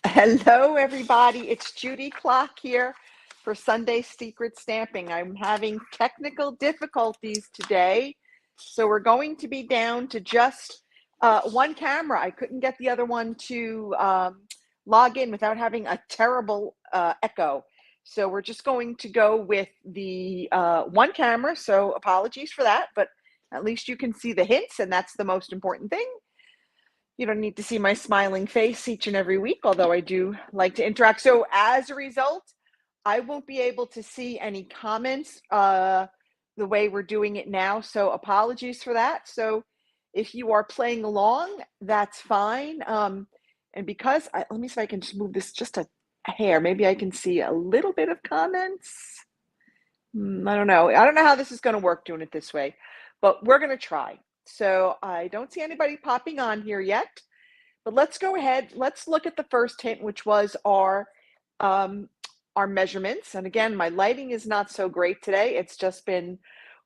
Hello, everybody. It's Judy Klock here for Sunday Secret Stamping. I'm having technical difficulties today, so we're going to be down to just one camera. I couldn't get the other one to log in without having a terrible echo. So we're just going to go with the one camera. So apologies for that, but at least you can see the hints, and that's the most important thing. You don't need to see my smiling face each and every week, although I do like to interact. So as a result, I won't be able to see any comments the way we're doing it now. So apologies for that. So if you are playing along, that's fine. And because let me see if I can just move this just a hair. Maybe I can see a little bit of comments. I don't know. I don't know how this is going to work doing it this way, but we're going to try. So I don't see anybody popping on here yet, but let's go ahead. Let's look at the first hint, which was our measurements. And again, my lighting is not so great today. It's just been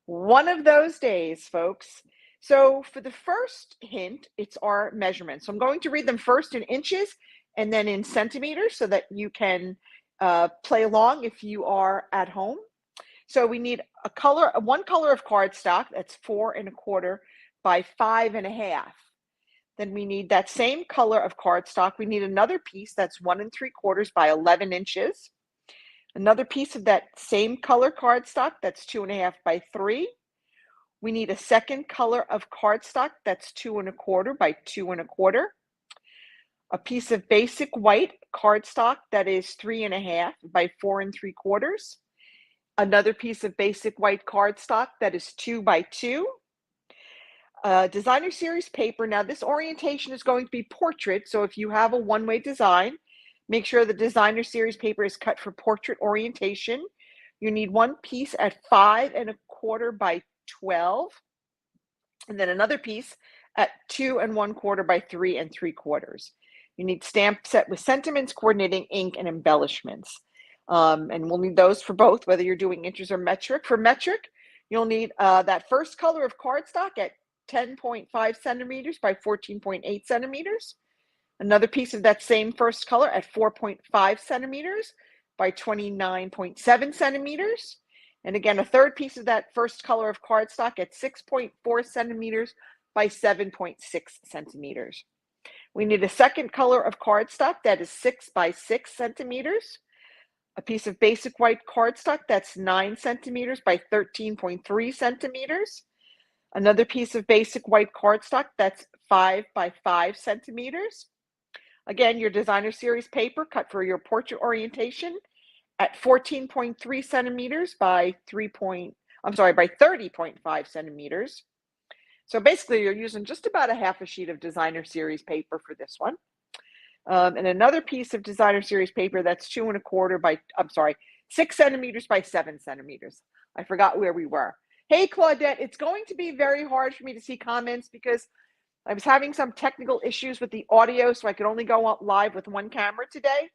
one of those days, folks. So for the first hint, it's our measurements. So I'm going to read them first in inches and then in centimeters so that you can play along if you are at home. So we need one color of cardstock that's 4¼ by 5½. Then we need that same color of cardstock. We need another piece that's 1¾ by 11 inches. Another piece of that same color cardstock that's 2½ by 3. We need a second color of cardstock that's 2¼ by 2¼ A piece of basic white cardstock that is 3½ by 4¾ Another piece of basic white cardstock that is 2 by 2. Designer series paper. Now this orientation is going to be portrait. So if you have a one-way design, make sure the designer series paper is cut for portrait orientation. You need one piece at 5¼ by 12. And then another piece at 2¼ by 3¾ You need stamp set with sentiments, coordinating ink, and embellishments. And we'll need those for both, whether you're doing inches or metric. For metric, you'll need that first color of cardstock at 10.5 centimeters by 14.8 centimeters. Another piece of that same first color at 4.5 centimeters by 29.7 centimeters. And again, a third piece of that first color of cardstock at 6.4 centimeters by 7.6 centimeters. We need a second color of cardstock that is 6 by 6 centimeters. A piece of basic white cardstock that's 9 centimeters by 13.3 centimeters. Another piece of basic white cardstock that's 5 by 5 centimeters. Again, your designer series paper cut for your portrait orientation at 14.3 centimeters by 30.5 centimeters. So basically you're using just about a half a sheet of designer series paper for this one. And another piece of designer series paper that's 2¼ by, 6 centimeters by 7 centimeters. I forgot where we were. Hey, Claudette, it's going to be very hard for me to see comments because I was having some technical issues with the audio, so I could only go live with one camera today.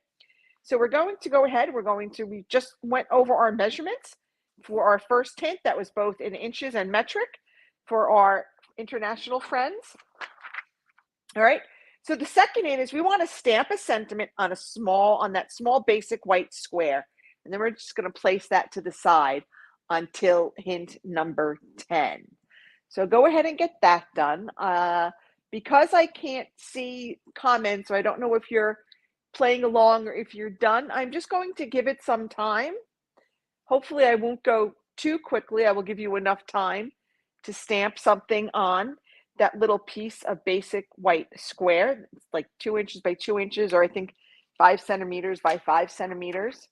So we're going to go ahead. We just went over our measurements for our first hint. That was both in inches and metric for our international friends. All right. So the second hint is we want to stamp a sentiment on that small basic white square. And then we're just going to place that to the side until hint number 10. So go ahead and get that done. Because I can't see comments, so I don't know if you're playing along or if you're done, I'm just going to give it some time. Hopefully I won't go too quickly. I will give you enough time to stamp something on that little piece of basic white square. It's like 2 inches by 2 inches, or I think 5 centimeters by 5 centimeters.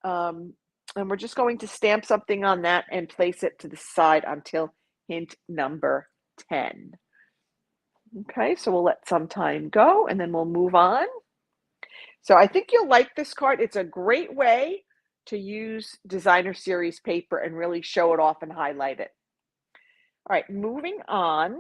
And we're just going to stamp something on that and place it to the side until hint number 10. Okay, so we'll let some time go and then we'll move on. So I think you'll like this card. It's a great way to use designer series paper and really show it off and highlight it. All right, moving on.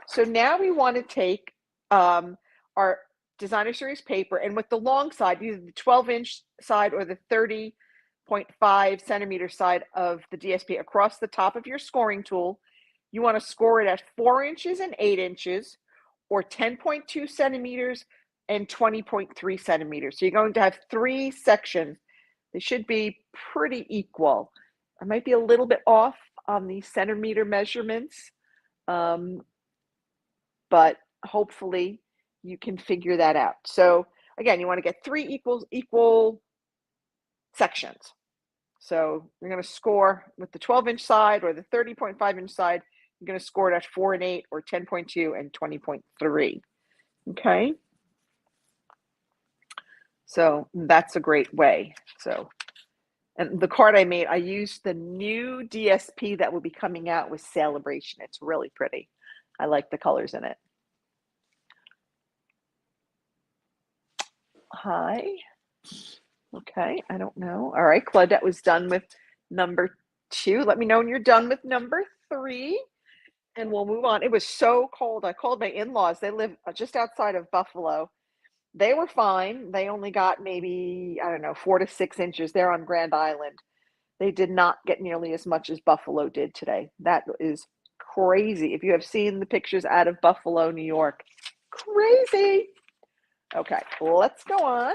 So now we want to take our designer series paper, and with the long side, either the 12-inch side or the 30.5 centimeter side of the DSP across the top of your scoring tool, you want to score it at 4 inches and 8 inches, or 10.2 centimeters and 20.3 centimeters. So you're going to have 3 sections. They should be pretty equal. I might be a little bit off on the centimeter measurements, but hopefully you can figure that out. So again, you want to get 3 equal sections. So you're going to score with the 12-inch side or the 30.5-inch side. You're going to score it at 4 and 8 or 10.2 and 20.3. Okay. So that's a great way. So, and the card I made, I used the new DSP that will be coming out with Celebration. It's really pretty. I like the colors in it. Hi. Okay, I don't know. All right, Claudette was done with number 2. Let me know when you're done with number 3, and we'll move on. It was so cold. I called my in-laws. They live just outside of Buffalo. They were fine. They only got maybe, I don't know, 4 to 6 inches. They're on Grand Island. They did not get nearly as much as Buffalo did today. That is crazy. If you have seen the pictures out of Buffalo, New York, crazy. Okay, let's go on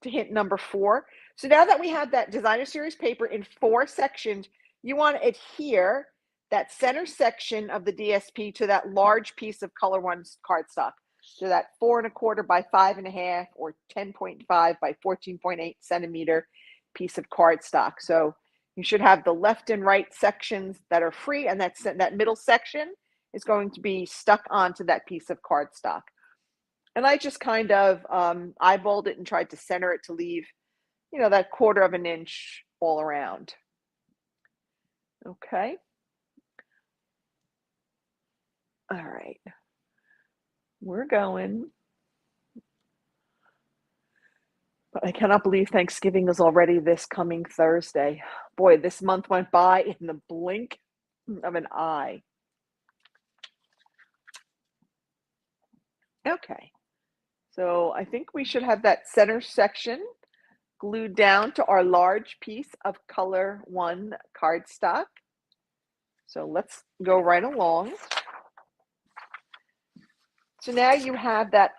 to hint number 4. So now that we have that designer series paper in 4 sections, you want to adhere that center section of the DSP to that large piece of color 1 cardstock. So that 4 1/4 by 5 1/2 or 10.5 by 14.8 centimeter piece of cardstock. So you should have the left and right sections that are free, and that middle section is going to be stuck onto that piece of cardstock. And I just kind of eyeballed it and tried to center it to leave, that 1/4 of an inch all around. Okay. All right. We're going. But I cannot believe Thanksgiving is already this coming Thursday. Boy, this month went by in the blink of an eye. Okay. So I think we should have that center section glued down to our large piece of color 1 cardstock. So let's go right along. So now you have that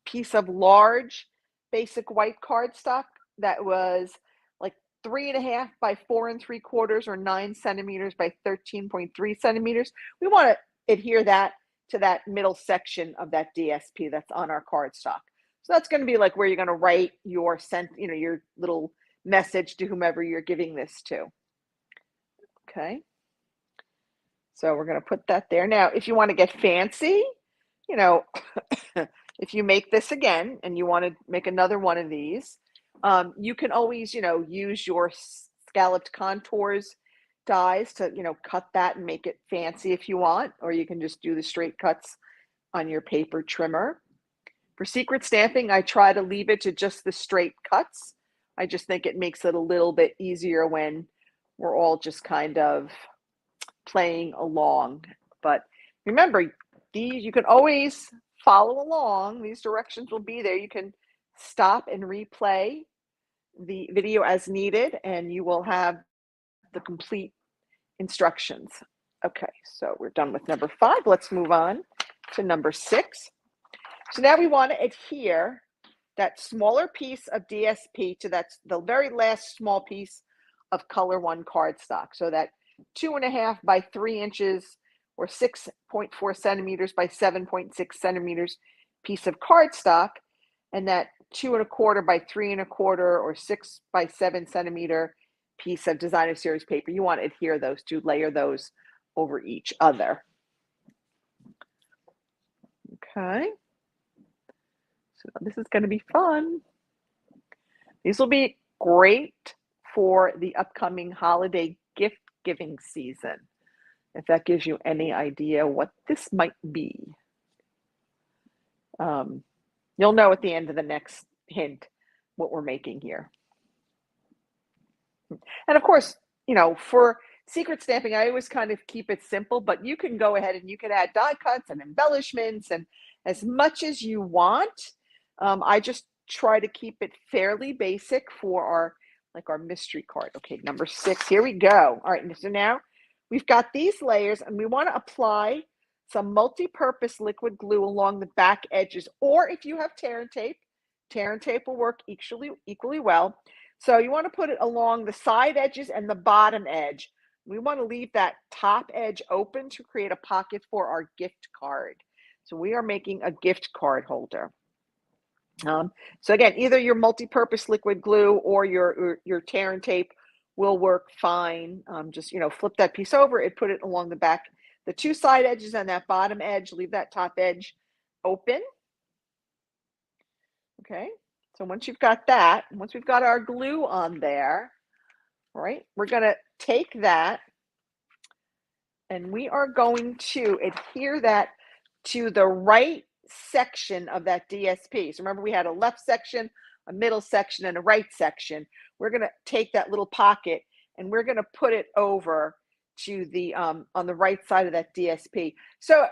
piece of large basic white cardstock that was like 3 1/2 by 4 3/4 or 9 centimeters by 13.3 centimeters. We want to adhere that to that middle section of that DSP that's on our cardstock. So that's going to be like where you're going to write your your little message to whomever you're giving this to. Okay. So we're going to put that there. Now, if you want to get fancy, if you make this again and you want to make another one of these, you can always, use your scalloped contours dies to, cut that and make it fancy if you want, or you can just do the straight cuts on your paper trimmer. For secret stamping, I try to leave it to just the straight cuts. I just think it makes it a little bit easier when we're all just kind of playing along. But remember, you can always follow along. These directions will be there. You can stop and replay the video as needed, and you will have the complete instructions. Okay, so we're done with number 5. Let's move on to number 6. So now we want to adhere that smaller piece of DSP to the very last small piece of color 1 cardstock. So that 2 1/2 by 3 inches or 6.4 centimeters by 7.6 centimeters piece of cardstock, and that 2 1/4 by 3 1/4 or 6 by 7 centimeter piece of designer series paper. You want to adhere those to, layer those over each other. Okay. So this is going to be fun. These will be great for the upcoming holiday gift giving season, if that gives you any idea what this might be. You'll know at the end of the next hint what we're making here. And of course, for secret stamping, I always kind of keep it simple, but you can go ahead and you can add die cuts and embellishments and as much as you want. I just try to keep it fairly basic for our mystery card. Okay, number 6, here we go. All right, so now we've got these layers and we want to apply some multi-purpose liquid glue along the back edges, or if you have tear and tape will work equally well. So you want to put it along the side edges and the bottom edge. We want to leave that top edge open to create a pocket for our gift card. So we are making a gift card holder. So again, either your multi-purpose liquid glue or your tear and tape will work fine. Just, flip that piece over and put it along the back, the two side edges and that bottom edge. Leave that top edge open. Okay, so once you've got that, once we've got our glue on there, all right, we're going to take that and we are going to adhere that to the right section of that DSP. So remember, we had a left section, a middle section, and a right section. We're going to take that little pocket and we're going to put it over to the on the right side of that DSP. So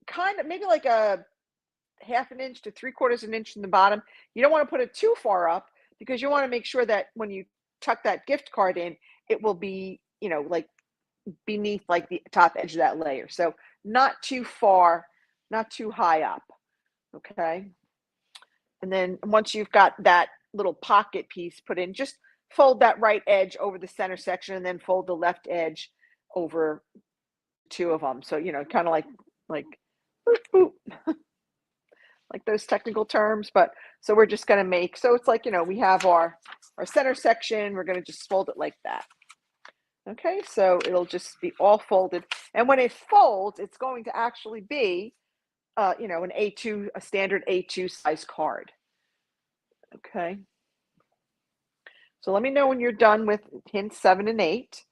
kind of maybe like a 1/2 inch to 3/4 inch in the bottom. You don't want to put it too far up because you want to make sure that when you tuck that gift card in, it will be, like beneath like the top edge of that layer. So not too far, not too high up. Okay. And then once you've got that little pocket piece put in, just fold that right edge over the center section and then fold the left edge over two of them. So, kind of like boop, boop. Like those technical terms, but so we're just going to make, so it's like, we have our center section. We're going to just fold it like that. Okay, so it'll just be all folded. And when it folds, it's going to actually be, an A2, a standard A2 size card. Okay. So let me know when you're done with hints 7 and 8.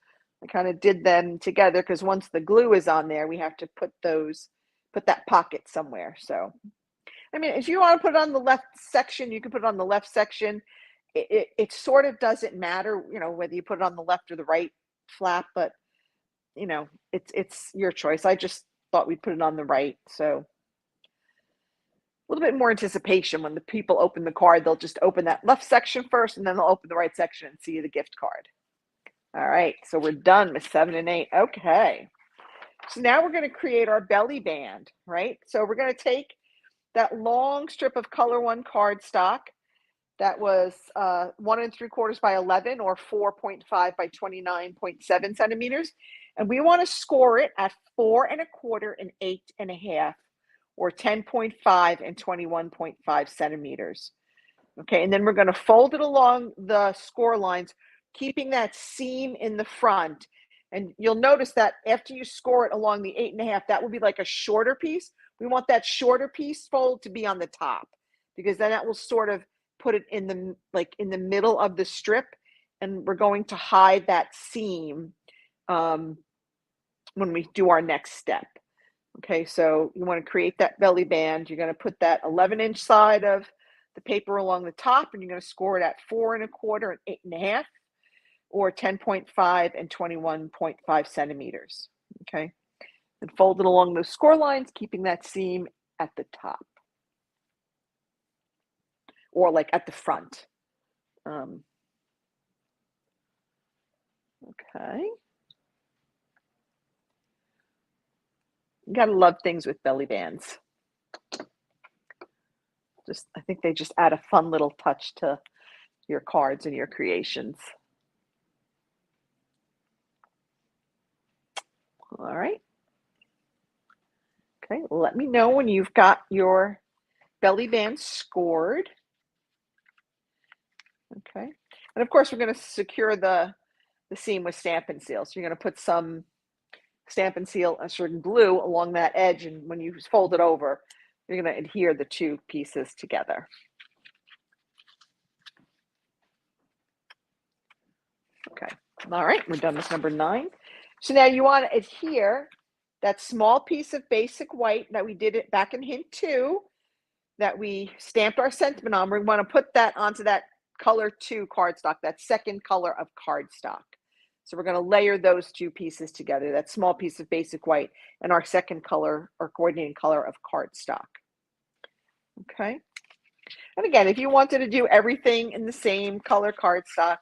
I kind of did them together because once the glue is on there, we have to put that pocket somewhere. So, I mean, if you want to put it on the left section, you can put it on the left section. It sort of doesn't matter, whether you put it on the left or the right flap, but it's your choice. I just thought we'd put it on the right. So a little bit more anticipation when the people open the card, they'll just open that left section first and then they'll open the right section and see the gift card. All right, so we're done with 7 and 8. Okay. So now we're going to create our belly band, right? So we're going to take that long strip of color 1 cardstock that was 1 3/4 by 11 or 4.5 by 29.7 centimeters. And we want to score it at 4 1/4 and 8 1/2 or 10.5 and 21.5 centimeters. Okay, and then we're going to fold it along the score lines, keeping that seam in the front. And you'll notice that after you score it along the 8 1/2, that will be like a shorter piece. We want that shorter piece fold to be on the top because then that will sort of put it in the middle of the strip, and we're going to hide that seam when we do our next step. Okay, so you want to create that belly band. You're going to put that 11-inch side of the paper along the top, and you're going to score it at 4 1/4 and 8 1/2 or 10.5 and 21.5 centimeters. Okay, and fold it along those score lines, keeping that seam at the top or like at the front. Okay. You gotta love things with belly bands. I think they just add a fun little touch to your cards and your creations. All right. Okay, let me know when you've got your belly band scored. Okay, and of course we're going to secure the seam with Stampin' Seal. So you're going to put some Stampin' Seal and certain glue along that edge, and when you fold it over, you're going to adhere the two pieces together. Okay, all right, we're done with number 9. So now you want to adhere that small piece of basic white that we did it back in hint 2 that we stamped our sentiment on. We want to put that onto that color 2 cardstock, that second color of cardstock. So we're going to layer those two pieces together, that small piece of basic white and our second color or coordinating color of cardstock. Okay. And again, if you wanted to do everything in the same color cardstock,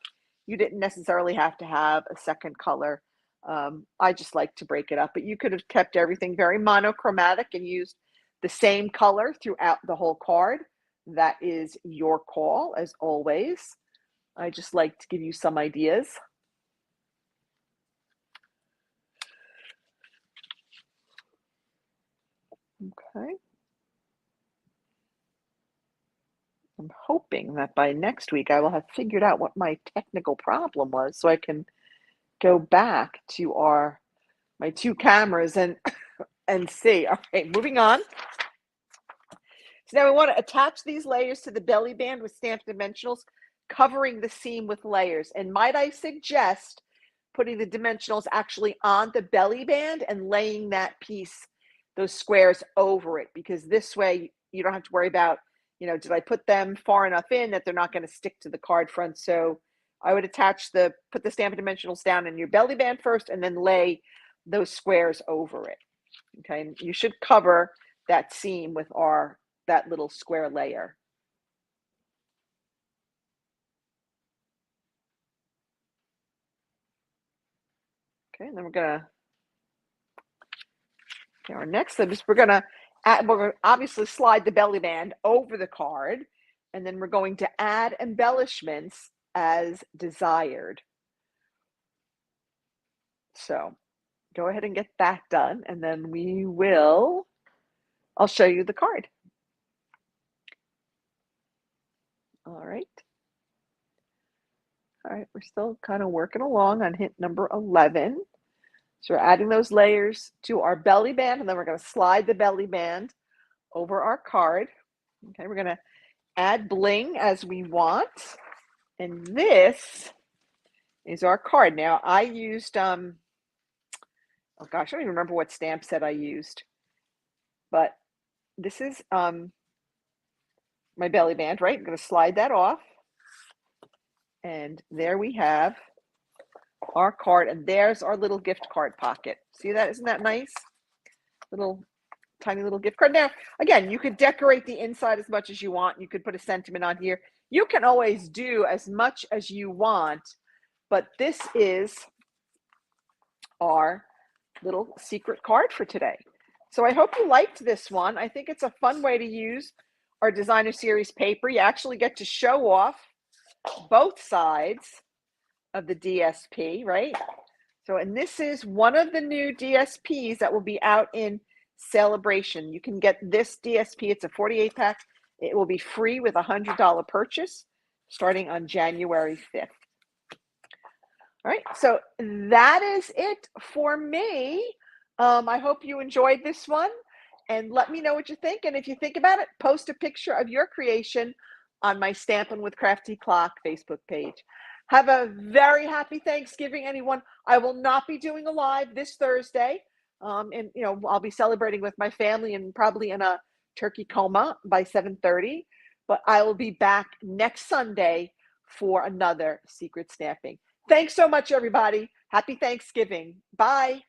you didn't necessarily have to have a second color. I just like to break it up, but you could have kept everything very monochromatic and used the same color throughout the whole card. That is your call, as always. I just like to give you some ideas. Okay. I'm hoping that by next week I will have figured out what my technical problem was so I can go back to my two cameras and see. All right, moving on. So now we want to attach these layers to the belly band with stamped dimensionals, covering the seam with layers. And might I suggest putting the dimensionals actually on the belly band and laying that piece, those squares over it, because this way you don't have to worry about, did I put them far enough in that they're not going to stick to the card front? So I would put the Stampin' Dimensionals down in your belly band first and then lay those squares over it. Okay, and you should cover that seam with that little square layer. Okay, and then we're our next step is we're gonna obviously slide the belly band over the card, and then we're going to add embellishments as desired. So go ahead and get that done, and then I'll show you the card. All right. All right, we're still kind of working along on hint number 11. So we're adding those layers to our belly band, and then we're going to slide the belly band over our card. Okay, we're going to add bling as we want. And this is our card. Now, I used, oh gosh, I don't even remember what stamp set I used. But this is my belly band, right? I'm going to slide that off. And there we have our card. And there's our little gift card pocket. See that? Isn't that nice? Tiny little gift card. Now, again, you could decorate the inside as much as you want. You could put a sentiment on here. You can always do as much as you want, but this is our little secret card for today. So I hope you liked this one. I think it's a fun way to use our designer series paper. You actually get to show off both sides of the DSP, right? So, and this is one of the new DSPs that will be out in Celebration. You can get this DSP. It's a 48 pack. It will be free with a $100 purchase starting on January 5th. All right, so that is it for me. I hope you enjoyed this one, and let me know what you think. And if you think about it, post a picture of your creation on my Stampin' with Crafty Klock Facebook page. Have a very happy Thanksgiving, anyone. I will not be doing a live this Thursday. And I'll be celebrating with my family and probably in a turkey coma by 7:30. But I will be back next Sunday for another secret stamping. Thanks so much, everybody. Happy Thanksgiving. Bye.